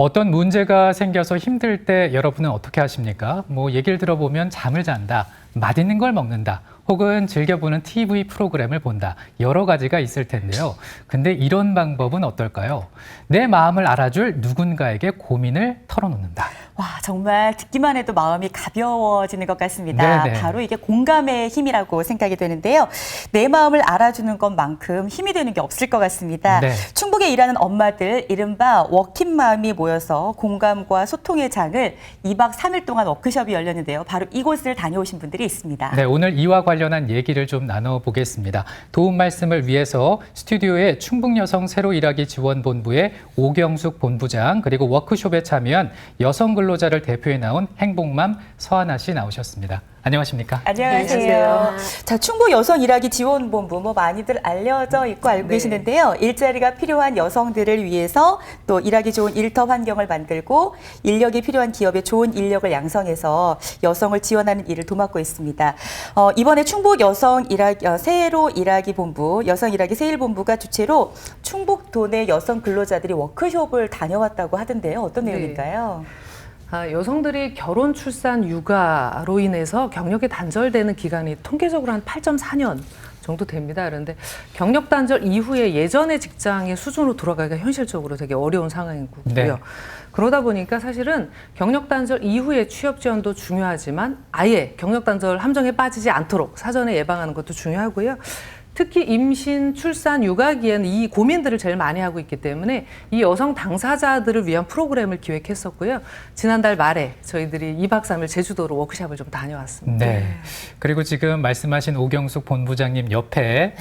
어떤 문제가 생겨서 힘들 때 여러분은 어떻게 하십니까? 얘기를 들어보면 잠을 잔다, 맛있는 걸 먹는다, 혹은 즐겨보는 TV 프로그램을 본다. 여러 가지가 있을 텐데요. 근데 이런 방법은 어떨까요? 내 마음을 알아줄 누군가에게 고민을 털어놓는다. 와, 정말 듣기만 해도 마음이 가벼워지는 것 같습니다. 네네. 바로 이게 공감의 힘이라고 생각이 되는데요. 내 마음을 알아주는 것만큼 힘이 되는 게 없을 것 같습니다. 네. 충북에 일하는 엄마들, 이른바 워킹맘이 모여서 공감과 소통의 장을 2박 3일 동안 워크숍이 열렸는데요. 바로 이곳을 다녀오신 분들이 있습니다. 네, 오늘 이와 관련한 얘기를 좀 나눠보겠습니다. 도움 말씀을 위해서 스튜디오에 충북여성 새로 일하기 지원본부의 오경숙 본부장, 그리고 워크숍에 참여한 여성 근로자를 대표해 나온 행복맘 서하나 씨 나오셨습니다. 안녕하십니까? 안녕하세요. 자, 충북 여성 일하기 지원본부 많이들 알려져 있고 알고 계시는데요. 일자리가 필요한 여성들을 위해서 또 일하기 좋은 일터 환경을 만들고 인력이 필요한 기업에 좋은 인력을 양성해서 여성을 지원하는 일을 도맡고 있습니다. 이번에 충북 여성 일하기 새로 일하기 본부, 여성 일하기 새일본부가 주최로 충북 도내 여성 근로자들이 워크숍을 다녀왔다고 하던데요. 어떤 내용일까요? 여성들이 결혼, 출산, 육아로 인해서 경력이 단절되는 기간이 통계적으로 한 8.4년 정도 됩니다. 그런데 경력 단절 이후에 예전의 직장의 수준으로 돌아가기가 현실적으로 되게 어려운 상황이고요. 네. 그러다 보니까 사실은 경력 단절 이후에 취업 지원도 중요하지만 아예 경력 단절 함정에 빠지지 않도록 사전에 예방하는 것도 중요하고요. 특히 임신, 출산, 육아기에는 이 고민들을 제일 많이 하고 있기 때문에 이 여성 당사자들을 위한 프로그램을 기획했었고요. 지난달 말에 저희들이 2박 3일 제주도로 워크숍을 좀 다녀왔습니다. 네. 그리고 지금 말씀하신 오경숙 본부장님 옆에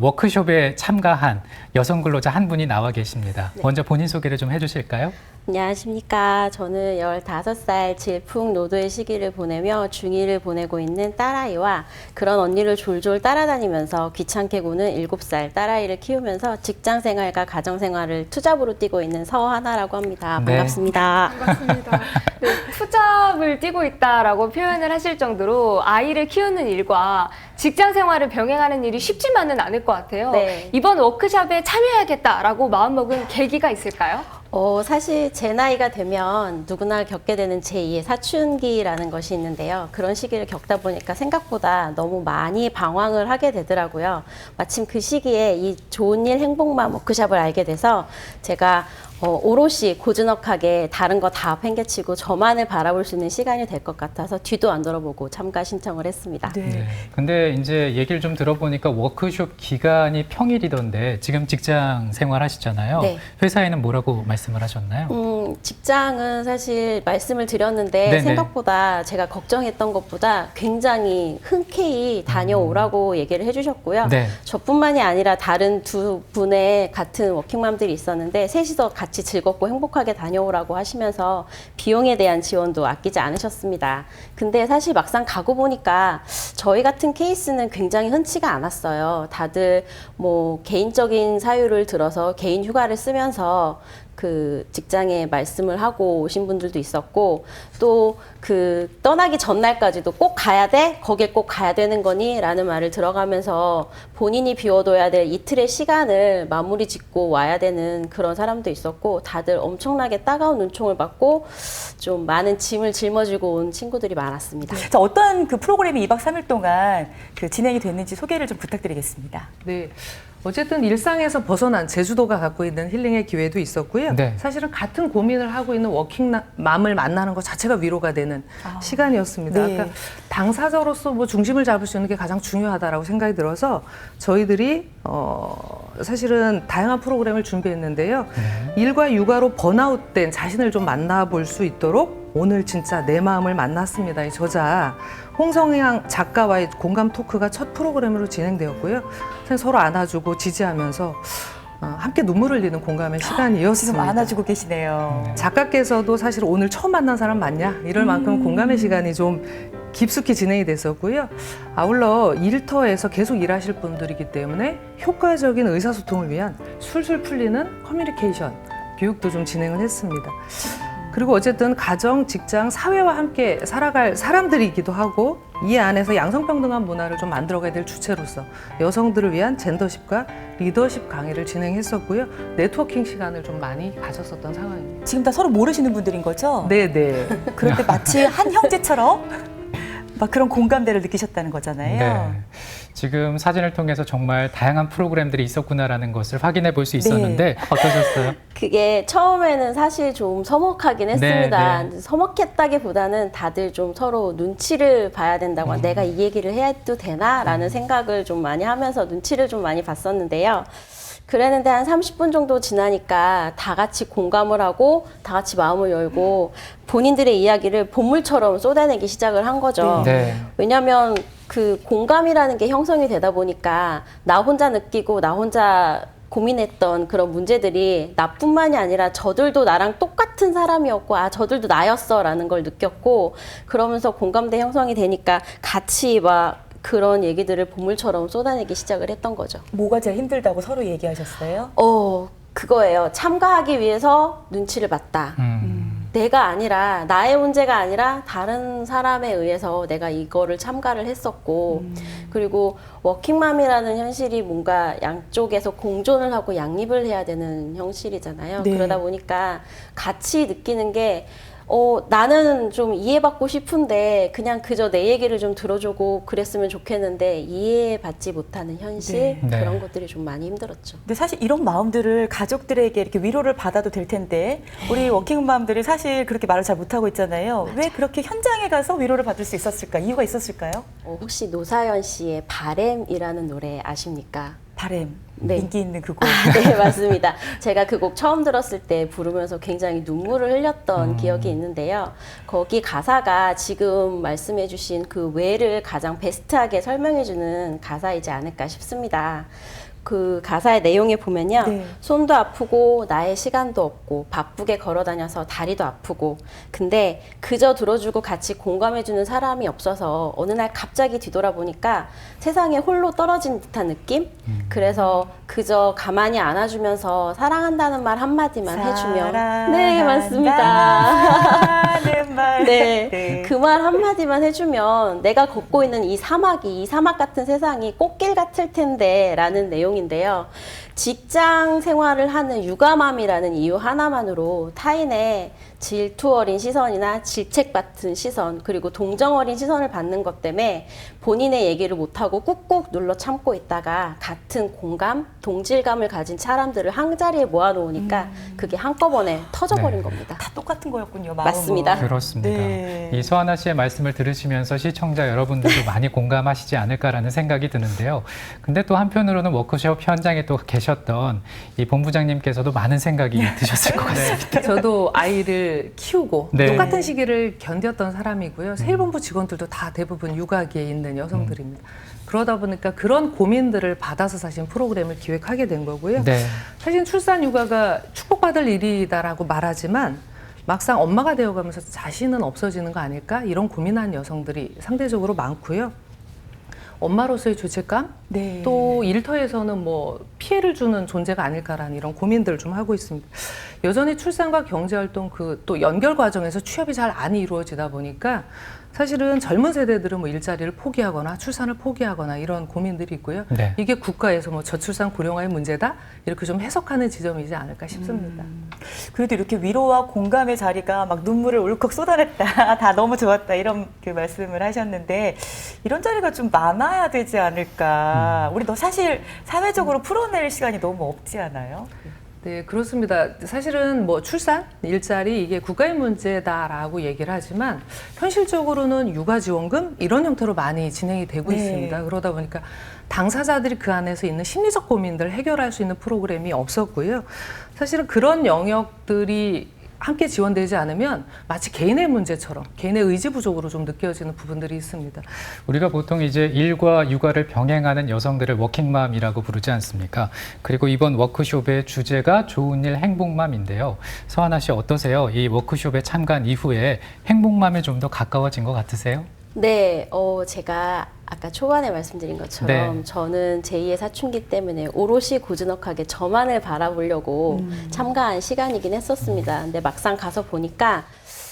워크숍에 참가한 여성 근로자 한 분이 나와 계십니다. 먼저 본인 소개를 좀 해주실까요? 안녕하십니까. 저는 15살 질풍노도의 시기를 보내며 중2를 보내고 있는 딸아이와 그런 언니를 졸졸 따라다니면서 귀찮게 구는 7살 딸아이를 키우면서 직장생활과 가정생활을 투잡으로 뛰고 있는 서하나라고 합니다. 네. 반갑습니다. 반갑습니다. 네, 투잡을 뛰고 있다라고 표현을 하실 정도로 아이를 키우는 일과 직장 생활을 병행하는 일이 쉽지만은 않을 것 같아요. 네. 이번 워크숍에 참여해야겠다라고 마음먹은 계기가 있을까요? 사실 제 나이가 되면 누구나 겪게 되는 제2의 사춘기라는 것이 있는데요. 그런 시기를 겪다 보니까 생각보다 너무 많이 방황을 하게 되더라고요. 마침 그 시기에 이 좋은 일 행복맘 워크숍을 알게 돼서 제가 오롯이 고즈넉하게 다른 거 다 팽개치고 저만을 바라볼 수 있는 시간이 될 것 같아서 뒤도 안 돌아보고 참가 신청을 했습니다. 네. 근데 이제 얘기를 좀 들어보니까 워크숍 기간이 평일이던데 지금 직장 생활 하시잖아요. 네. 회사에는 뭐라고 말씀을 하셨나요? 직장은 사실 말씀을 드렸는데 네네. 생각보다 제가 걱정했던 것보다 굉장히 흔쾌히 다녀오라고 얘기를 해주셨고요. 네. 저뿐만이 아니라 다른 두 분의 같은 워킹맘들이 있었는데 셋이서 같이 즐겁고 행복하게 다녀오라고 하시면서 비용에 대한 지원도 아끼지 않으셨습니다. 근데 사실 막상 가고 보니까 저희 같은 케이스는 굉장히 흔치가 않았어요. 다들 뭐 개인적인 사유를 들어서 개인 휴가를 쓰면서 그 직장에 말씀을 하고 오신 분들도 있었고 또 그 떠나기 전날까지도 꼭 가야 돼? 거길 꼭 가야 되는 거니? 라는 말을 들어가면서 본인이 비워둬야 될 이틀의 시간을 마무리 짓고 와야 되는 그런 사람도 있었고 다들 엄청나게 따가운 눈총을 받고 좀 많은 짐을 짊어지고 온 친구들이 많았습니다. 자, 어떤 그 프로그램이 2박 3일 동안 그 진행이 됐는지 소개를 좀 부탁드리겠습니다. 네. 어쨌든 일상에서 벗어난 제주도가 갖고 있는 힐링의 기회도 있었고요. 네. 사실은 같은 고민을 하고 있는 워킹맘을 만나는 것 자체가 위로가 되는 시간이었습니다. 네. 그러니까 당사자로서 뭐 중심을 잡을 수 있는 게 가장 중요하다라고 생각이 들어서 저희들이 사실은 다양한 프로그램을 준비했는데요. 일과 육아로 번아웃된 자신을 좀 만나볼 수 있도록 오늘 진짜 내 마음을 만났습니다. 이 저자 홍성향 작가와의 공감 토크가 첫 프로그램으로 진행되었고요. 서로 안아주고 지지하면서 함께 눈물을 흘리는 공감의 지금 시간이었습니다. 안아주고 계시네요. 작가께서도 사실 오늘 처음 만난 사람 맞냐? 이럴 만큼 공감의 시간이 좀 깊숙이 진행이 됐었고요. 아울러 일터에서 계속 일하실 분들이기 때문에 효과적인 의사소통을 위한 술술 풀리는 커뮤니케이션 교육도 좀 진행을 했습니다. 그리고 어쨌든 가정, 직장, 사회와 함께 살아갈 사람들이기도 하고 이 안에서 양성평등한 문화를 좀 만들어가야 될 주체로서 여성들을 위한 젠더십과 리더십 강의를 진행했었고요. 네트워킹 시간을 좀 많이 가졌었던 상황입니다. 지금 다 서로 모르시는 분들인 거죠? 네네. 그런데 마치 한 형제처럼 막 그런 공감대를 느끼셨다는 거잖아요. 네. 지금 사진을 통해서 정말 다양한 프로그램들이 있었구나라는 것을 확인해 볼 수 있었는데 어떠셨어요? 그게 처음에는 사실 좀 서먹하긴 했습니다. 네. 서먹했다기보다는 다들 좀 서로 눈치를 봐야 된다고 내가 이 얘기를 해도 되나라는 생각을 좀 많이 하면서 눈치를 좀 많이 봤었는데요. 그랬는데 한 30분 정도 지나니까 다 같이 공감을 하고 다 같이 마음을 열고 본인들의 이야기를 본물처럼 쏟아내기 시작을 한 거죠. 네. 왜냐하면 그 공감이라는 게 형성이 되다 보니까 나 혼자 느끼고 나 혼자 고민했던 그런 문제들이 나뿐만이 아니라 저들도 나랑 똑같은 사람이었고 아 저들도 나였어 라는 걸 느꼈고 그러면서 공감대 형성이 되니까 같이 막 그런 얘기들을 보물처럼 쏟아내기 시작을 했던 거죠. 뭐가 제일 힘들다고 서로 얘기하셨어요? 그거예요. 참가하기 위해서 눈치를 봤다. 내가 아니라 나의 문제가 아니라 다른 사람에 의해서 내가 이거를 참가를 했었고 그리고 워킹맘이라는 현실이 뭔가 양쪽에서 공존을 하고 양립을 해야 되는 현실이잖아요. 네. 그러다 보니까 같이 느끼는 게 나는 좀 이해받고 싶은데 그냥 그저 내 얘기를 좀 들어주고 그랬으면 좋겠는데 이해받지 못하는 현실 네. 그런 것들이 좀 많이 힘들었죠. 근데 사실 이런 마음들을 가족들에게 이렇게 위로를 받아도 될 텐데 우리 워킹맘들이 사실 그렇게 말을 잘 못하고 있잖아요. 왜 그렇게 현장에 가서 위로를 받을 수 있었을까? 이유가 있었을까요? 혹시 노사연 씨의 바램이라는 노래 아십니까? 바램. 네. 인기 있는 그 곡. 네, 맞습니다. 제가 그 곡 처음 들었을 때 부르면서 굉장히 눈물을 흘렸던 기억이 있는데요. 거기 가사가 지금 말씀해주신 그 왜를 가장 베스트하게 설명해주는 가사이지 않을까 싶습니다. 그 가사의 내용에 보면요. 네. 손도 아프고 나의 시간도 없고 바쁘게 걸어다녀서 다리도 아프고 근데 그저 들어주고 같이 공감해주는 사람이 없어서 어느 날 갑자기 뒤돌아보니까 세상에 홀로 떨어진 듯한 느낌? 그래서 그저 가만히 안아주면서 사랑한다는 말 한마디만 해주면 네, 맞습니다. 사랑한다는 말. 네, 네. 그 말 한마디만 해주면 내가 걷고 있는 이 사막 같은 세상이 꽃길 같을 텐데 라는 내용인데요. 직장 생활을 하는 육아맘이라는 이유 하나만으로 타인의 질투 어린 시선이나 질책 같은 시선 그리고 동정 어린 시선을 받는 것 때문에 본인의 얘기를 못하고 꾹꾹 눌러 참고 있다가 같은 공감, 동질감을 가진 사람들을 한자리에 모아놓으니까 그게 한꺼번에 터져버린 네. 겁니다. 다 똑같은 거였군요. 마음은. 맞습니다. 그렇습니다. 네. 이 서하나 씨의 말씀을 들으시면서 시청자 여러분들도 많이 공감하시지 않을까라는 생각이 드는데요. 근데 또 한편으로는 워크숍 현장에 또 계셨던 이 본부장님께서도 많은 생각이 드셨을 것 같습니다. 저도 아이를 키우고 네. 똑같은 시기를 견뎠던 사람이고요. 세일본부 직원들도 다 대부분 육아기에 있는 여성들입니다. 그러다 보니까 그런 고민들을 받아서 사실 프로그램을 기획하게 된 거고요. 네. 사실 출산 육아가 축복받을 일이다라고 말하지만 막상 엄마가 되어가면서 자신은 없어지는 거 아닐까? 이런 고민하는 여성들이 상대적으로 많고요. 엄마로서의 죄책감, 네. 또 일터에서는 뭐 피해를 주는 존재가 아닐까라는 이런 고민들을 좀 하고 있습니다. 여전히 출산과 경제활동 또 연결 과정에서 취업이 잘 안 이루어지다 보니까 사실은 젊은 세대들은 뭐 일자리를 포기하거나 출산을 포기하거나 이런 고민들이 있고요. 네. 이게 국가에서 뭐 저출산 고령화의 문제다 이렇게 좀 해석하는 지점이지 않을까 싶습니다. 그래도 이렇게 위로와 공감의 자리가 막 눈물을 울컥 쏟아냈다. 다 너무 좋았다. 이런 그 말씀을 하셨는데 이런 자리가 좀 많아야 되지 않을까. 우리 너 사실 사회적으로 풀어낼 시간이 너무 없지 않아요? 네, 그렇습니다. 사실은 뭐 출산, 일자리 이게 국가의 문제다라고 얘기를 하지만 현실적으로는 육아지원금 이런 형태로 많이 진행이 되고 네. 있습니다. 그러다 보니까 당사자들이 그 안에서 있는 심리적 고민들을 해결할 수 있는 프로그램이 없었고요. 사실은 그런 영역들이 함께 지원되지 않으면 마치 개인의 문제처럼 개인의 의지 부족으로 좀 느껴지는 부분들이 있습니다. 우리가 보통 이제 일과 육아를 병행하는 여성들을 워킹맘이라고 부르지 않습니까? 그리고 이번 워크숍의 주제가 좋은 일 행복맘인데요. 서하나 씨 어떠세요? 이 워크숍에 참가한 이후에 행복맘에 좀 더 가까워진 것 같으세요? 네, 제가 아까 초반에 말씀드린 것처럼 네. 저는 제2의 사춘기 때문에 오롯이 고즈넉하게 저만을 바라보려고 참가한 시간이긴 했었습니다. 근데 막상 가서 보니까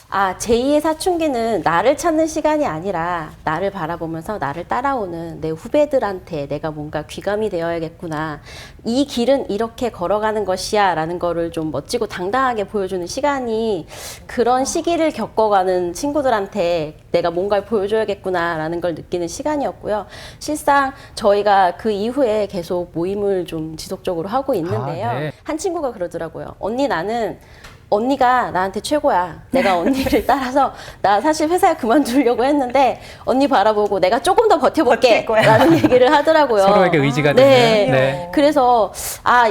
제2의 사춘기는 나를 찾는 시간이 아니라 나를 바라보면서 나를 따라오는 내 후배들한테 내가 뭔가 귀감이 되어야겠구나. 이 길은 이렇게 걸어가는 것이야 라는 거를 좀 멋지고 당당하게 보여주는 시간이 그런 시기를 겪어가는 친구들한테 내가 뭔가를 보여줘야겠구나 라는 걸 느끼는 시간이었고요. 실상 저희가 그 이후에 계속 모임을 좀 지속적으로 하고 있는데요. 네. 한 친구가 그러더라고요. 언니가 나한테 최고야. 내가 언니를 따라서 나 사실 회사에 그만두려고 했는데 언니 바라보고 내가 조금 더 버텨볼게 버틸 거야. 라는 얘기를 하더라고요. 서로에게 의지가 네. 되는. 네. 그래서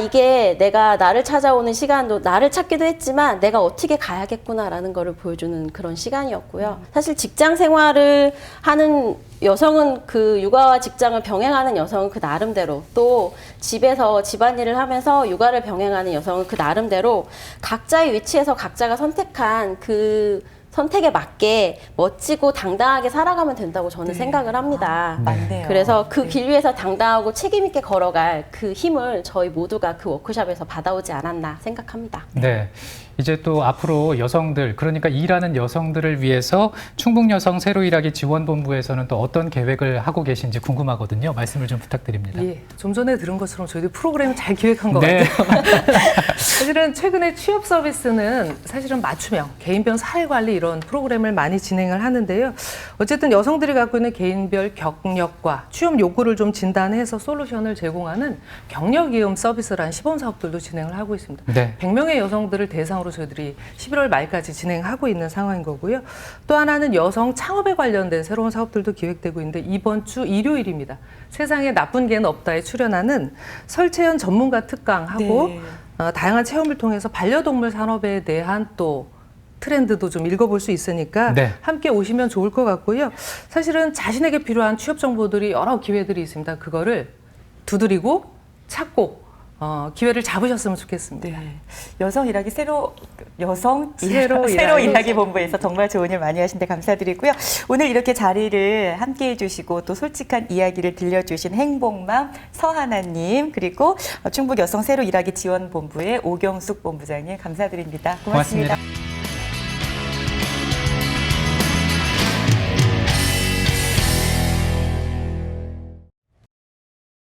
이게 내가 나를 찾아오는 시간도 나를 찾기도 했지만 내가 어떻게 가야겠구나라는 거를 보여주는 그런 시간이었고요. 사실 직장 생활을 하는 여성은 그 육아와 직장을 병행하는 여성은 그 나름대로 또 집에서 집안일을 하면서 육아를 병행하는 여성은 그 나름대로 각자의 위치에서 각자가 선택한 그 선택에 맞게 멋지고 당당하게 살아가면 된다고 저는 생각을 합니다. 맞네요. 그래서 그 길 위에서 당당하고 책임 있게 걸어갈 그 힘을 저희 모두가 그 워크숍에서 받아오지 않았나 생각합니다. 네. 이제 또 앞으로 여성들, 그러니까 일하는 여성들을 위해서 충북 여성 새로 일하기 지원본부에서는 또 어떤 계획을 하고 계신지 궁금하거든요. 말씀을 좀 부탁드립니다. 예, 좀 전에 들은 것처럼 저희도 프로그램을 잘 기획한 것 네. 같아요. 사실은 최근에 취업 서비스는 사실은 맞춤형, 개인별 사회 관리 이런 프로그램을 많이 진행을 하는데요. 어쨌든 여성들이 갖고 있는 개인별 경력과 취업 요구를 좀 진단해서 솔루션을 제공하는 경력이음 서비스라는 시범 사업들도 진행을 하고 있습니다. 네. 100명의 여성들을 대상으로 저희들이 11월 말까지 진행하고 있는 상황인 거고요. 또 하나는 여성 창업에 관련된 새로운 사업들도 기획되고 있는데 이번 주 일요일입니다. 세상에 나쁜 개는 없다에 출연하는 설채연 전문가 특강하고 네. 다양한 체험을 통해서 반려동물 산업에 대한 또 트렌드도 좀 읽어볼 수 있으니까 네. 함께 오시면 좋을 것 같고요. 사실은 자신에게 필요한 취업 정보들이 여러 기회들이 있습니다. 그거를 두드리고 찾고 기회를 잡으셨으면 좋겠습니다. 네. 여성 일하기 새로 새로 일하기 본부에서 정말 좋은 일 많이 하신데 감사드리고요. 오늘 이렇게 자리를 함께 해주시고 또 솔직한 이야기를 들려주신 행복맘 서하나님 그리고 충북 여성 새로 일하기 지원본부의 오경숙 본부장님 감사드립니다. 고맙습니다. 고맙습니다.